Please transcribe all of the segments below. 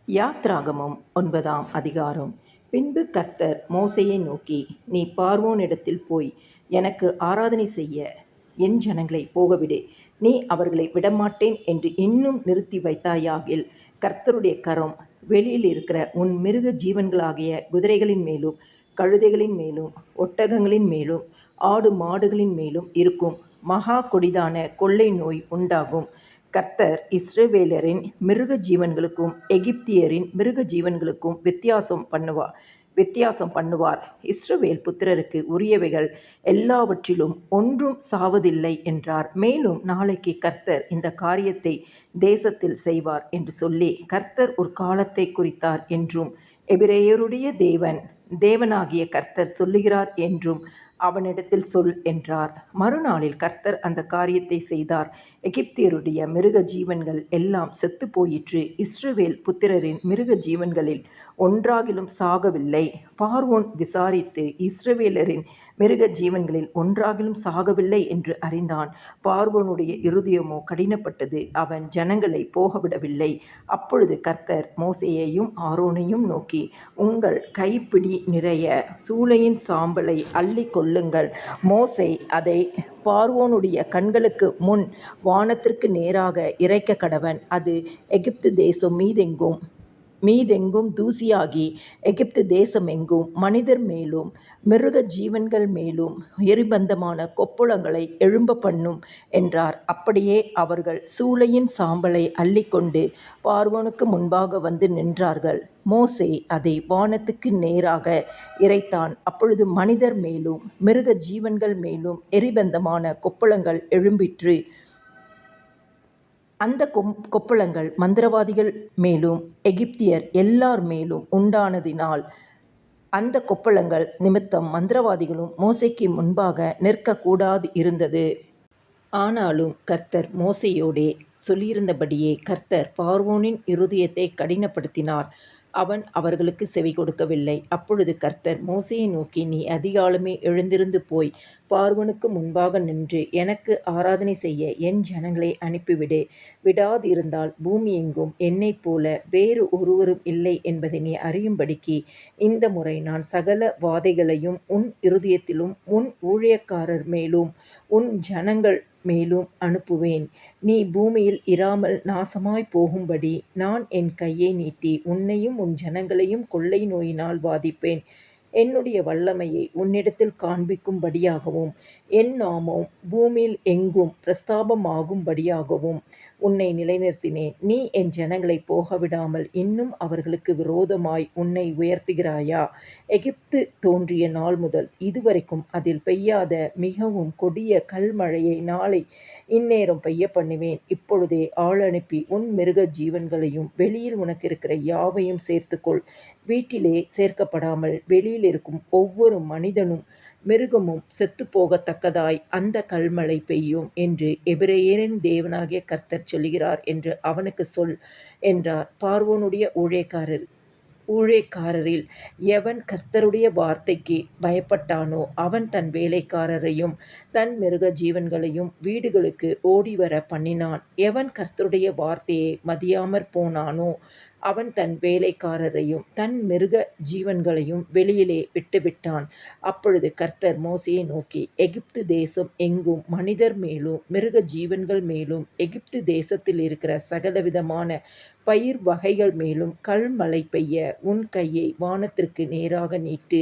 யாத்ராகமம் 9ஆம் அதிகாரம். பின்பு கர்த்தர் மோசேயை நோக்கி, நீ பார்வோனிடத்தில் போய் எனக்கு ஆராதனை செய்ய என் ஜனங்களை போகவிடு, நீ அவர்களை விடமாட்டேன் என்று இன்னும் நிறுத்தி வைத்தாயாகில், கர்த்தருடைய கரம் வெளியில் இருக்கிற உன் மிருக ஜீவன்களாகிய குதிரைகளின் மேலும் கழுதைகளின் மேலும் ஒட்டகங்களின் மேலும் ஆடு மாடுகளின் மேலும் இருக்கும். மகா கொடிதான கொள்ளை நோய் உண்டாகும். கர்த்தர் இஸ்ரவேலரின் மிருக ஜீவன்களுக்கும் எகிப்தியரின் மிருக ஜீவன்களுக்கும் வித்தியாசம் பண்ணுவார். இஸ்ரவேல் புத்திரருக்கு உரியவைகள் எல்லாவற்றிலும் ஒன்றும் சாவதில்லை என்றார். மேலும் நாளைக்கு கர்த்தர் இந்த காரியத்தை தேசத்தில் செய்வார் என்று சொல்லி, கர்த்தர் ஒரு காலத்தை குறித்தார் என்றும், எபிரேயருடைய தேவனாகிய கர்த்தர் சொல்லுகிறார் என்றும் அவனிடத்தில் சொல் என்றார். மறுநாளில் கர்த்தர் அந்த காரியத்தை செய்தார். எகிப்தியருடைய மிருக ஜீவன்கள் எல்லாம் செத்து போயிற்று. இஸ்ரவேல் புத்திரரின் மிருக ஜீவன்களில் ஒன்றாகிலும் சாகவில்லை. பார்வோன் விசாரித்து இஸ்ரவேலரின் மிருக ஜீவன்களில் ஒன்றாகிலும் சாகவில்லை என்று அறிந்தான். பார்வோனுடைய இருதயமோ கடினப்பட்டது, அவன் ஜனங்களை போகவிடவில்லை. அப்பொழுது கர்த்தர் மோசேயையும் ஆரோனையும் நோக்கி, உங்கள் கைப்பிடி நிறைய சூளையின் சாம்பலை அள்ளி கொள்ளுங்கள். மோசே அதை பார்வோனுடைய கண்களுக்கு முன் வானத்திற்கு நேராக இறைக்க கடவன். அது எகிப்து தேசம் மீதெங்கும் தூசியாகி எகிப்து தேசமெங்கும் மனிதர் மேலும் மிருக ஜீவன்கள் மேலும் எரிபந்தமான கொப்புளங்களை எழும்ப பண்ணும் என்றார். அப்படியே அவர்கள் சூளையின் சாம்பலை அள்ளிக்கொண்டு பார்வோனுக்கு முன்பாக வந்து நின்றார்கள். மோசே அதை வானத்துக்கு நேராக இறைத்தான். அப்பொழுது மனிதர் மேலும் மிருக ஜீவன்கள் மேலும் எரிபந்தமான கொப்புளங்கள் எழும்பிற்று. அந்த கொப்புளங்கள் மந்திரவாதிகள் மேலும் எகிப்தியர் எல்லார் மேலும் உண்டானதினால் அந்த கொப்புளங்கள் நிமித்தம் மந்திரவாதிகளும் மோசேக்கு முன்பாக நிற்கக்கூடாது இருந்தது. ஆனாலும் கர்த்தர் மோசேயோடே சொல்லியிருந்தபடியே கர்த்தர் பார்வோனின் இருதயத்தை கடினப்படுத்தினார். அவன் அவர்களுக்கு செவி கொடுக்கவில்லை. அப்பொழுது கர்த்தர் மோசேயை நோக்கி, நீ அதிகாலமே எழுந்திருந்து போய் பார்வோனுக்கு முன்பாக நின்று எனக்கு ஆராதனை செய்ய என் ஜனங்களை அனுப்பிவிடு. விடாதிருந்தால் பூமி எங்கும் என்னைப் போல வேறு ஒருவரும் இல்லை என்பதை நீ அறியும்படிக்கு இந்த முறை நான் சகல வாதைகளையும் உன் இருதயத்திலும் உன் ஊழியக்காரர் மேலும் உன் ஜனங்கள் மேலும் அனுப்புவேன். நீ பூமியில் இராமல் நாசமாய் போகும்படி நான் என் கையை நீட்டி உன்னையும் உன் ஜனங்களையும் கொள்ளை நோயினால் வாதிப்பேன். என்னுடைய வல்லமையை உன்னிடத்தில் காண்பிக்கும்படியாகவும் என் நாமம் பூமியில் எங்கும் பிரஸ்தாபமாகும்படியாகவும் உன்னை நிலைநிறுத்தினேன். நீ என் ஜனங்களை போகவிடாமல் இன்னும் அவர்களுக்கு விரோதமாய் உன்னை உயர்த்துகிறாயா? எகிப்து தோன்றிய நாள் முதல் இதுவரைக்கும் அதில் பெய்யாத மிகவும் கொடிய கல்மழையை நாளை இந்நேரம் பெய்ய பண்ணுவேன். இப்பொழுதே ஆள் அனுப்பி உன் மிருக ஜீவன்களையும் வெளியில் உனக்கு இருக்கிற யாவையும் சேர்த்துக்கொள். வீட்டிலே சேர்க்கப்படாமல் வெளியில் இருக்கும் ஒவ்வொரு மனிதனும் மிருகமும் செத்து போகத்தக்கதாய் அந்த கல்மழை பெய்யும் என்று எபிரேயரின் தேவனாகிய கர்த்தர் சொல்லுகிறார் என்று அவனுக்கு சொல் என்றார். பார்வோனுடைய ஊழியக்காரரில் எவன் கர்த்தருடைய வார்த்தைக்கு பயப்பட்டானோ அவன் தன் வேலைக்காரரையும் தன் மிருக ஜீவன்களையும் வீடுகளுக்கு ஓடிவர பண்ணினான். எவன் கர்த்தருடைய வார்த்தையை மதியாமற் போனானோ அவன் தன் வேலைக்காரரையும் தன் மிருக ஜீவன்களையும் வெளியிலே விட்டுவிட்டான். அப்பொழுது கர்த்தர் மோசேயை நோக்கி, எகிப்து தேசம் எங்கும் மனிதர் மேலும் மிருக ஜீவன்கள் மேலும் எகிப்து தேசத்தில் இருக்கிற சகலவிதமான பயிர் வகைகள் மேலும் கல்மழை பெய்ய உன் கையை வானத்திற்கு நேராக நீட்டு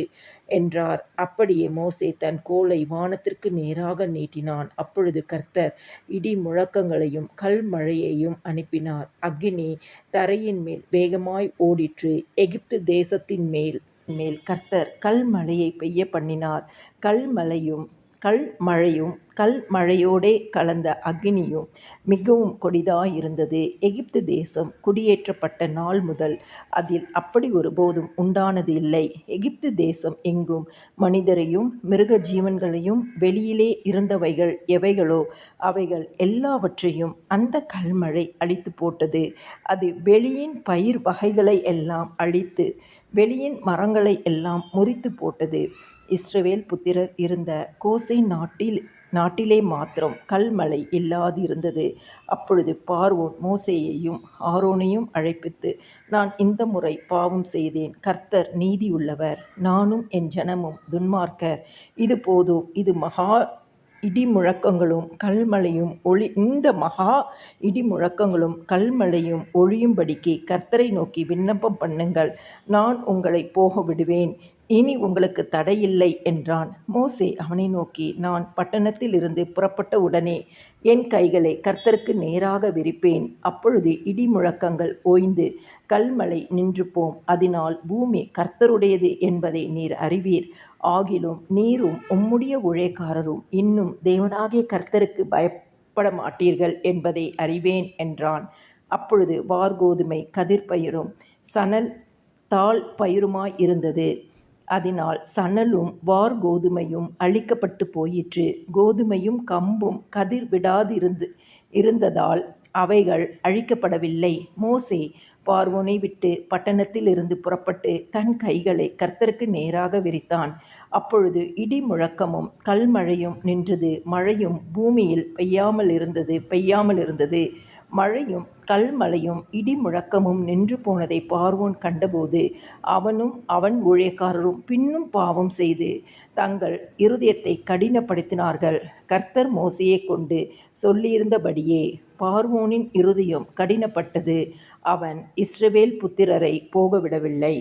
என்றார். அப்படியே மோசே தன் கோலை வானத்திற்கு நேராக நீட்டினான். அப்பொழுது கர்த்தர் இடி முழக்கங்களையும் கல்மழையையும் அனுப்பினார். அக்கினி தரையின் மேல் வேகமாய் ஓடிற்று. எகிப்து தேசத்தின் மேல் கர்த்தர் கல்மழையை பெய்ய பண்ணினார். கல்மழையோடே கலந்த அக்கினியும் மிகவும் கொடிதாயிருந்தது. எகிப்து தேசம் குடியேற்றப்பட்ட நாள் முதல் அதில் அப்படி ஒருபோதும் உண்டானது இல்லை. எகிப்து தேசம் எங்கும் மனிதரையும் மிருக ஜீவன்களையும் வெளியிலே இருந்தவைகள் எவைகளோ அவைகள் எல்லாவற்றையும் அந்த கல்மழை அழித்து போட்டது. அது வெளியின் பயிர் வகைகளை எல்லாம் அழித்து வெளியின் மரங்களை எல்லாம் முறித்து போட்டது. இஸ்ரவேல் புத்திரர் இருந்த கோசேன் நாட்டிலே மாத்திரம் கல்மழை இல்லாதிருந்தது. அப்பொழுது பார்வோன் மோசேயையும் ஆரோனையும் அழைப்பித்து, நான் இந்த முறை பாவம் செய்தேன். கர்த்தர் நீதியுள்ளவர், நானும் என் ஜனமும் துன்மார்க்கர். இது போதும். இது மகா இடிமுழக்கங்களும் கல்மழையும் இந்த மகா இடிமுழக்கங்களும் கல்மழையும் ஒழியும்படிக்கு கர்த்தரை நோக்கி விண்ணப்பம் பண்ணுங்கள். நான் உங்களை போக விடுவேன். இனி உங்களுக்கு தடையில்லை என்றான். மோசே அவனை நோக்கி, நான் பட்டணத்தில் இருந்து புறப்பட்ட உடனே என் கைகளை கர்த்தருக்கு நேராக விரிப்பேன். அப்பொழுது இடிமுழக்கங்கள் ஓய்ந்து கல்மழை நின்று போம். அதனால் பூமி கர்த்தருடையது என்பதை நீர் அறிவீர். ஆகிலும் நீரும் உம்முடைய ஊழியக்காரரும் இன்னும் தேவனாகிய கர்த்தருக்கு பயப்பட மாட்டீர்கள் என்பதை அறிவேன் என்றான். அப்பொழுது வார்கோதுமை கதிர்பயிரும் சணல் தாழ் பயிருமாய் இருந்தது. அதனால் சணலும் வார்கோதுமையும் அழிக்கப்பட்டு போயிற்று. கோதுமையும் கம்பும் கதிர் இருந்ததால் அவைகள் அழிக்கப்படவில்லை. மோசே பார்வோனை விட்டு பட்டணத்தில் இருந்து புறப்பட்டு தன் கைகளை கர்த்தருக்கு நேராக விரித்தான். அப்பொழுது இடி முழக்கமும் கல்மழையும் நின்றது. மழையும் பூமியில் பெய்யாமல் இருந்தது. மழையும் கல்மழையும் இடி முழக்கமும் நின்று போனதை பார்வோன் கண்டபோது அவனும் அவன் ஊழியக்காரரும் பின்னும் பாவம் செய்து தங்கள் இருதயத்தை கடினப்படுத்தினார்கள். கர்த்தர் மோசேயை கொண்டு சொல்லியிருந்தபடியே பார்வோனின் இருதயம் கடினப்பட்டது. அவன் இஸ்ரவேல் புத்திரரை போகவிடவில்லை.